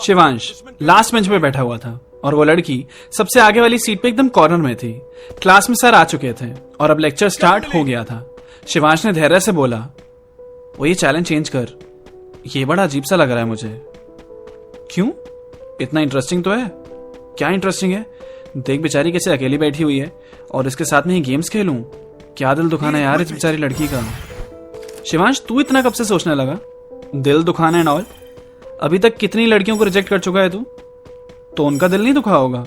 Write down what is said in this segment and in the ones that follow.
Shivansh last bench पे बैठा हुआ था और वो लड़की सबसे आगे वाली सीट पे एकदम कॉर्नर में थी। क्लास में सर आ चुके थे और अब लेक्चर स्टार्ट हो गया था। शिवांश ने धैर्य से बोला, वो ये चैलेंज चेंज कर, ये बड़ा अजीब सा लग रहा है मुझे। क्यों? इतना इंटरेस्टिंग तो है। क्या इंटरेस्टिंग है? देख बेचारी कैसे अकेली बैठी हुई है और इसके साथ में ही गेम्स खेलूं। क्या दिल दुखाना है यार इस बेचारी लड़की का। शिवांश तू इतना कब से सोचने लगा? दिल दुखाना एंड ऑल? अभी तक कितनी लड़कियों को रिजेक्ट कर चुका है तू? तो उनका दिल नहीं दुखा होगा।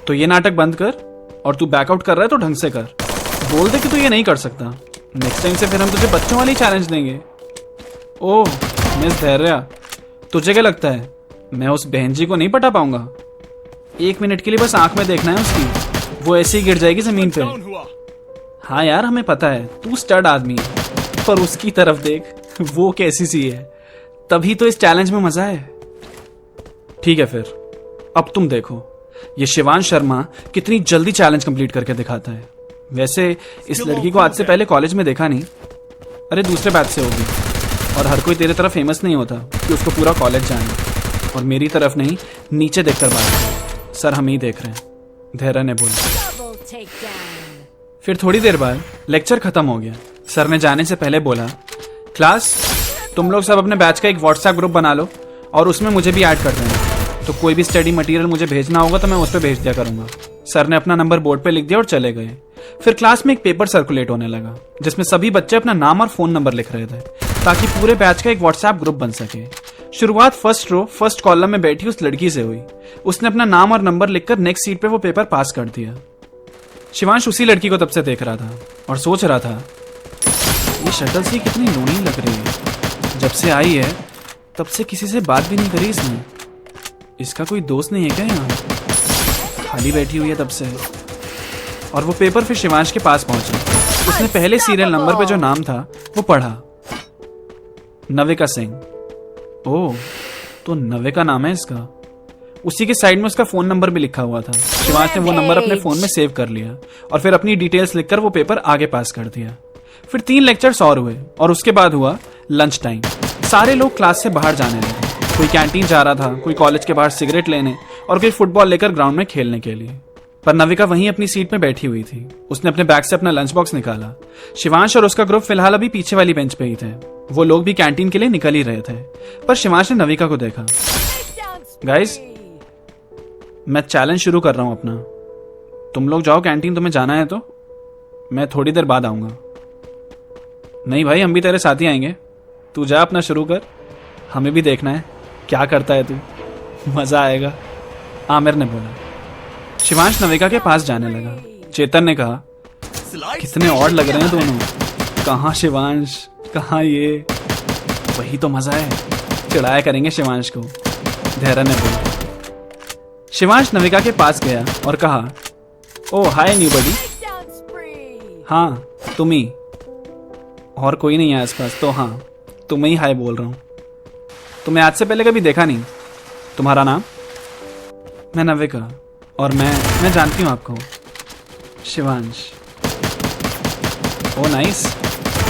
तो ये नाटक बंद कर और तू बैकआउट कर रहा है तो ढंग से कर। बोल दे कि तू ये नहीं कर सकता। नेक्स्ट टाइम से फिर हम तुझे बच्चों वाली चैलेंज देंगे। ओह मिस धैर्या, तुझे क्या लगता है मैं उस बहन जी को नहीं पटा पाऊंगा? 1 मिनट के लिए बस आंख में देखना है उसकी, वो ऐसे ही गिर जाएगी जमीन पे। हाँ यार हमें पता है तू स्टड आदमी है, पर उसकी तरफ देख, वो कैसी सी है। तभी तो इस चैलेंज में मजा है। ठीक है फिर अब तुम देखो ये शिवांश शर्मा कितनी जल्दी चैलेंज कंप्लीट करके दिखाता है। वैसे इस लड़की को आज से पहले कॉलेज में देखा नहीं। अरे दूसरे बैच से होगी और हर कोई तेरे तरफ फेमस नहीं होता कि उसको पूरा कॉलेज जाने। और मेरी तरफ नहीं, नीचे देखकर बात करो। सर हम ही देख रहे हैं, धैर्य ने बोला। फिर थोड़ी देर बाद लेक्चर खत्म हो गया। सर ने जाने से पहले बोला, क्लास तुम लोग सब अपने बैच का एक व्हाट्सएप ग्रुप बना लो और उसमें मुझे भी ऐड कर देना। तो कोई भी स्टडी मटेरियल मुझे भेजना होगा तो मैं उस पर भेज दिया करूंगा। सर ने अपना नंबर बोर्ड पे लिख दिया और चले गए। फिर क्लास में एक पेपर सर्कुलेट होने लगा जिसमें सभी बच्चे अपना नाम और फोन नंबर लिख रहे थे ताकि पूरे बैच का एक व्हाट्सएप ग्रुप बन सके। शुरुआत फर्स्ट रो फर्स्ट कॉलम में बैठी उस लड़की से हुई। उसने अपना नाम और नंबर लिखकर नेक्स्ट सीट पे वो पेपर पास कर दिया। शिवांश उसी लड़की को तब से देख रहा था और सोच रहा था, ये शक्ल से कितनी लोनी लग रही है। जब से आई है तब से किसी से बात भी नहीं करी इसने। इसका कोई दोस्त नहीं है क्या यहाँ? खाली बैठी हुई है तब से। और वो पेपर फिर शिवांश के पास पहुंचा। उसने पहले सीरियल नंबर पे जो नाम था वो पढ़ा, नविका सिंह। ओह तो नविका नाम है इसका। उसी के साइड में उसका फोन नंबर भी लिखा हुआ था। शिवांश ने वो नंबर अपने फोन में सेव कर लिया और फिर अपनी डिटेल्स लिखकर वो पेपर आगे पास कर दिया। फिर 3 लेक्चर्स और हुए और उसके बाद हुआ लंच टाइम। सारे लोग क्लास से बाहर जाने लगे। कोई कैंटीन जा रहा था, कोई कॉलेज के बाहर सिगरेट लेने और कोई फुटबॉल लेकर ग्राउंड में खेलने के लिए। पर नविका वहीं अपनी सीट में बैठी हुई थी। उसने अपने बैग से अपना लंच बॉक्स निकाला। शिवांश और उसका ग्रुप फिलहाल अभी पीछे वाली बेंच पे ही थे। वो लोग भी कैंटीन के लिए निकल ही रहे थे। पर शिवांश ने नविका को देखा। गाइस मैं चैलेंज शुरू कर रहा हूं अपना। तुम लोग जाओ कैंटीन, तुम्हें जाना है तो मैं थोड़ी देर बाद आऊंगा। नहीं भाई हम भी तेरे साथ ही आएंगे। तू जा अपना शुरू कर, हमें भी देखना है क्या करता है तू, मजा आएगा, आमिर ने बोला। शिवांश नविका के पास जाने लगा। चेतन ने कहा, कितने ऑड लग रहे हैं दोनों। कहाँ शिवांश कहाँ ये? वही तो मजा है, चिढ़ाया करेंगे शिवांश को, धैर्य ने बोला। शिवांश नविका के पास गया और कहा, ओ हाय न्यू बडी। हाँ तुम ही, और कोई नहीं है आसपास, तो हाँ तुम्हें ही हाय बोल रहा हूँ। तुम्हें आज से पहले कभी देखा नहीं। तुम्हारा नाम? मैं नविका, और मैं जानती हूँ आपको, शिवांश। ओ नाइस,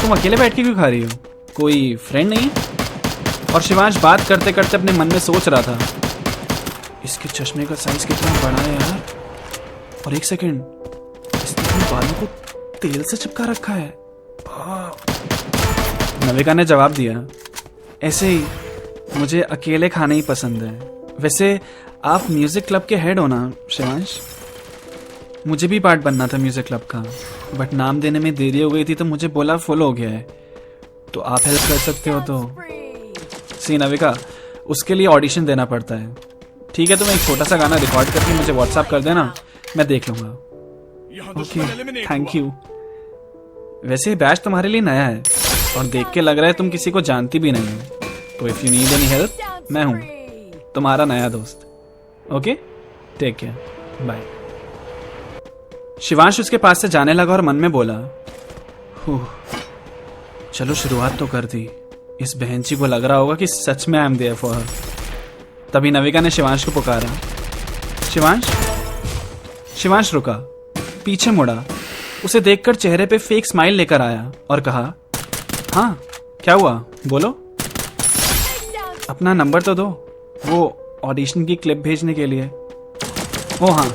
तुम अकेले बैठ के क्यों खा रही हो? कोई फ्रेंड नहीं? और शिवांश बात करते करते अपने मन में सोच रहा था, इसके चश्मे का साइज कितना बड़ा है यार। और एक सेकंड, इसने अपने बालों को तेल से चिपका रखा है। नविका ने जवाब दिया, ऐसे ही मुझे अकेले खाना ही पसंद है। वैसे आप म्यूजिक क्लब के हेड हो ना शिवांश? मुझे भी पार्ट बनना था म्यूजिक क्लब का, बट नाम देने में देरी हो गई थी तो मुझे बोला फुल हो गया है। तो आप हेल्प कर सकते हो तो? सी नविका, उसके लिए ऑडिशन देना पड़ता है। ठीक है, तुम एक छोटा सा गाना रिकॉर्ड करके मुझे व्हाट्सएप कर देना, मैं देख लूंगा। Okay thank you. वैसे बैच तुम्हारे लिए नया है और देख के लग रहा है तुम किसी को जानती भी नहीं हो। तो if you need any help, मैं हूं तुम्हारा नया दोस्त। Okay take care, bye. Shivansh उसके पास से जाने लगा और मन में बोला, चलो शुरुआत तो कर दी। इस बहनची को लग रहा होगा कि सच में I am there for her. तभी नविका ने शिवांश को पुकारा। शिवांश रुका, पीछे मुड़ा, उसे देखकर चेहरे पे फेक स्माइल लेकर आया और कहा, हाँ क्या हुआ बोलो, अपना नंबर तो दो। वो ऑडिशन की क्लिप भेजने के लिए। ओ हाँ,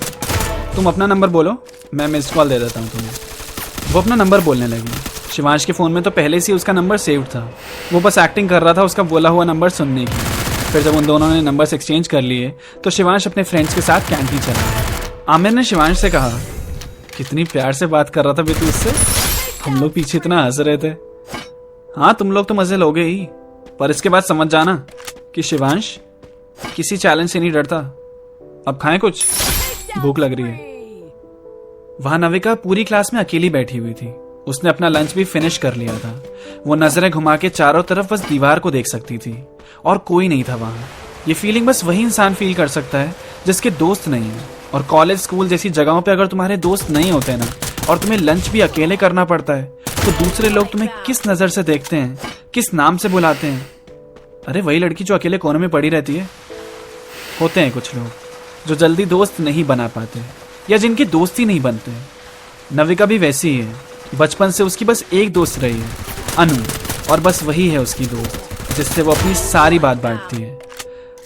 तुम अपना नंबर बोलो, मैं मिस्ड कॉल दे देता हूँ तुम्हें। वो अपना नंबर बोलने लगी। शिवांश के फ़ोन में तो पहले से ही उसका नंबर सेव्ड था, वो बस एक्टिंग कर रहा था उसका बोला हुआ नंबर सुनने की। फिर जब उन दोनों ने नंबर्स एक्सचेंज कर लिए तो शिवांश अपने फ्रेंड्स के साथ कैंटीन चला। आमिर ने शिवांश से कहा, कितनी प्यार से बात कर रहा था बेटू उससे, हम लोग पीछे इतना हंस रहे थे। हाँ, तुम लोग तो मजे लोगे ही, पर इसके बाद समझ जाना कि शिवांश किसी चैलेंज से नहीं डरता। अब खाएं कुछ, भूख लग रही है। वहां नविका पूरी क्लास में अकेली बैठी हुई थी। उसने अपना लंच भी फिनिश कर लिया था। वो नजरें घुमा के चारों तरफ बस दीवार को देख सकती थी और कोई नहीं था वहां। ये फीलिंग बस वही इंसान फील कर सकता है जिसके दोस्त नहीं है। और कॉलेज स्कूल जैसी जगहों पे अगर तुम्हारे दोस्त नहीं होते ना, और तुम्हें लंच भी अकेले करना पड़ता है, तो दूसरे लोग तुम्हें किस नजर से देखते हैं, किस नाम से बुलाते हैं। अरे वही लड़की जो अकेले कोने में पड़ी रहती है। होते हैं कुछ लोग जो जल्दी दोस्त नहीं बना पाते या जिनकी दोस्ती नहीं बनते। नविका भी वैसी ही है। बचपन से उसकी बस एक दोस्त रही है, अनु, और बस वही है उसकी दोस्त जिससे वो अपनी सारी बात बांटती है।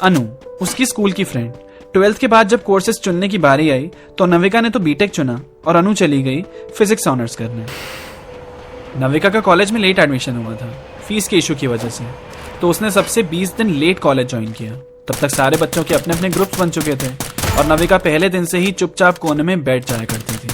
अनु उसकी स्कूल की फ्रेंड। 12th के बाद जब कोर्सेज चुनने की बारी आई तो नविका ने तो बीटेक चुना और अनु चली गई फिजिक्स ऑनर्स करने। नविका का कॉलेज में लेट एडमिशन हुआ था फीस के इशू की वजह से, तो उसने सबसे 20 दिन लेट कॉलेज ज्वाइन किया। तब तक सारे बच्चों के अपने अपने ग्रुप्स बन चुके थे और नविका पहले दिन से ही चुपचाप कोने में बैठ जाया करती थी।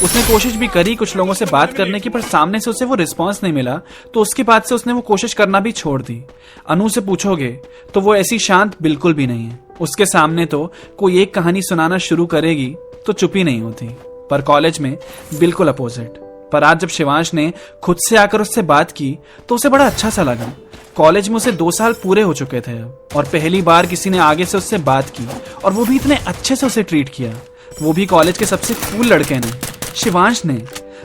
उसने कोशिश भी करी कुछ लोगों से बात करने की, पर सामने से उसे वो रिस्पांस नहीं मिला, तो उसके बाद से उसने वो कोशिश करना भी छोड़ दी। अनु से पूछोगे तो वो ऐसी शांत बिल्कुल भी नहीं है। उसके सामने तो कोई एक कहानी सुनाना शुरू करेगी तो चुप ही नहीं होती, पर कॉलेज में बिल्कुल अपोजिट। पर आज जब शिवांश ने खुद से आकर उससे बात की तो उसे बड़ा अच्छा सा लगा। कॉलेज में उसे 2 साल पूरे हो चुके थे और पहली बार किसी ने आगे से उससे बात की, और वो भी इतने अच्छे से उसे ट्रीट किया, वो भी कॉलेज के सबसे कूल लड़के ने, शिवांश ने।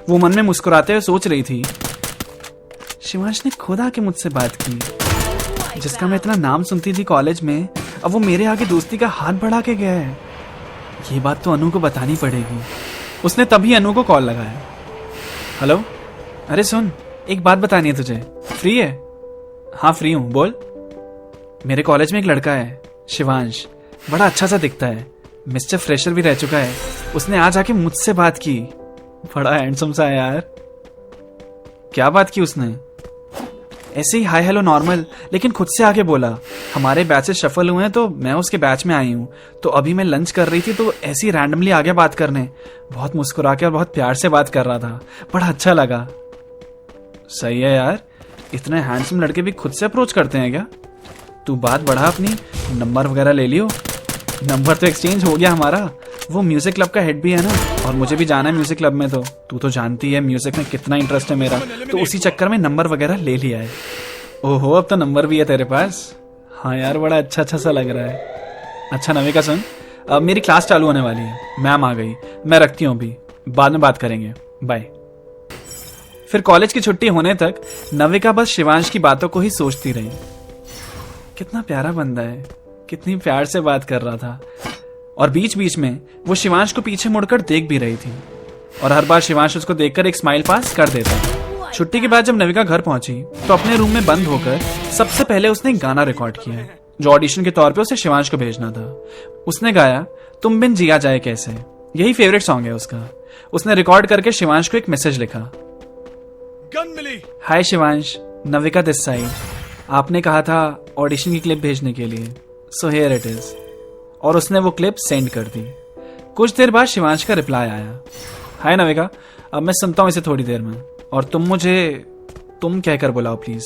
वो मन में मुस्कुराते हुए सोच रही थी, शिवांश ने खुद आके मुझसे बात की, जिसका मैं इतना नाम सुनती थी कॉलेज में, अब वो मेरे आगे दोस्ती का हाथ बढ़ा के गया है। ये बात तो अनु को बतानी पड़ेगी। उसने तभी अनु को कॉल लगाया। हेलो, अरे सुन, एक बात बतानी है तुझे, फ्री है? हाँ फ्री हूँ, बोल। मेरे कॉलेज में एक लड़का है शिवांश, बड़ा अच्छा सा दिखता है, मिस्टर फ्रेशर भी रह चुका है। उसने आज आके मुझसे बात की, बड़ा हैंडसम सा है यार। क्या बात की उसने? ऐसे ही हाय हेलो नॉर्मल, लेकिन खुद से आके बोला हमारे बैचेस शफल हुए हैं तो मैं उसके बैच में आई हूँ, तो अभी मैं लंच कर रही थी तो ऐसे ही रैंडमली आगे बात करने, बहुत मुस्कुरा के और बहुत प्यार से बात कर रहा था, बड़ा अच्छा लगा। सही है यार, इतने हैंडसम लड़के भी खुद से अप्रोच करते हैं क्या? तू बात बढ़ा अपनी, नंबर वगैरह ले लियो। नंबर तो एक्सचेंज हो गया हमारा, वो म्यूजिक क्लब का हेड भी है ना, और मुझे भी जाना है म्यूजिक क्लब में, तो तू तो जानती है म्यूजिक में कितना इंटरेस्ट है मेरा, तो उसी चक्कर में नंबर वगैरह ले लिया है। ओहो, अब तो नंबर भी है तेरे पास। हाँ यार, बड़ा अच्छा अच्छा सा लग रहा है। अच्छा नविका सुन, अब मेरी क्लास चालू होने वाली है, मैम आ गई, मैं रखती हूँ, अभी बाद में बात करेंगे, बाय। फिर कॉलेज की छुट्टी होने तक नविका बस शिवांश की बातों को ही सोचती रही। कितना प्यारा बंदा है, कितनी प्यार से बात कर रहा था, और बीच बीच में वो शिवांश को पीछे मुड़कर देख भी रही थी, और हर बार शिवांश उसको देखकर एक स्माइल पास कर देता। छुट्टी के बाद जब नविका घर पहुंची तो अपने रूम में बंद होकर सबसे पहले उसने एक गाना रिकॉर्ड किया जो ऑडिशन के तौर पे उसे शिवांश को भेजना था। उसने गाया तुम बिन जिया जाए कैसे, यही फेवरेट सॉन्ग है उसका। उसने रिकॉर्ड करके शिवांश को एक मैसेज लिखा, हाय शिवांश, नविका दिस साइड, आपने कहा था ऑडिशन की क्लिप भेजने के लिए, सो हियर इट इज। और उसने वो क्लिप सेंड कर दी। कुछ देर बाद शिवांश का रिप्लाई आया, हाय नविका, अब मैं सुनता हूं इसे थोड़ी देर में, और तुम मुझे तुम कहकर बुलाओ प्लीज।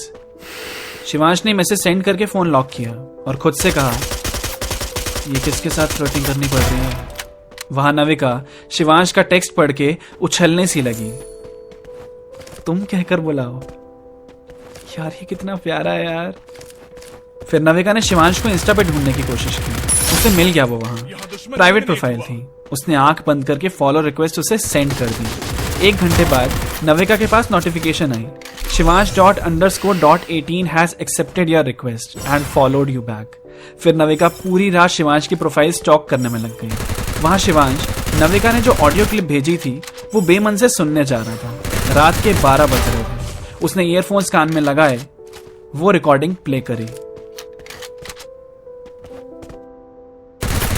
शिवांश ने मैसेज सेंड करके फोन लॉक किया और खुद से कहा, ये किसके साथ फ्लर्टिंग करनी पड़ रही है। वहां नविका शिवांश का टेक्स्ट पढ़ के उछलने सी लगी, तुम कहकर बुलाओ, यार ये कितना प्यारा है यार। फिर नविका ने शिवांश को इंस्टा पे ढूंढने की कोशिश की, उसे मिल गया वो वहां, प्राइवेट प्रोफाइल थी। उसने आंख बंद करके फॉलो रिक्वेस्ट उसे सेंड कर दी। 1 घंटे बाद नविका के पास नोटिफिकेशन आई, shivansh._.18 has accepted your request and followed you back. फिर नविका पूरी रात शिवांश की प्रोफाइल स्टॉक करने में लग गई। वहां शिवांश नविका ने जो ऑडियो क्लिप भेजी थी वो बेमन से सुनने जा रहा था। रात के 12 बज रहे थे। उसने ईयरफोन्स कान में लगाए, वो रिकॉर्डिंग प्ले करी।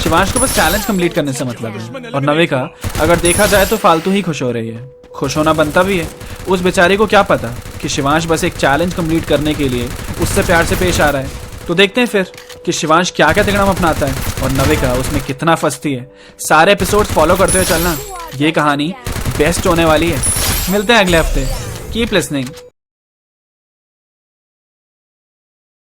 शिवांश को बस चैलेंज कंप्लीट करने से मतलब है, और नविका अगर देखा जाए तो फालतू ही खुश हो रही है। खुश होना बनता भी है। उस बेचारे को क्या पता कि शिवांश बस एक चैलेंज कंप्लीट करने के लिए उससे प्यार से पेश आ रहा है। तो देखते हैं फिर कि शिवांश क्या क्या तिगड़म अपनाता है और नविका उसमें कितना फंसती है। सारे एपिसोड्स फॉलो करते हुए चलना, ये कहानी बेस्ट होने वाली है। मिलते हैं अगले हफ्ते। Keep listening.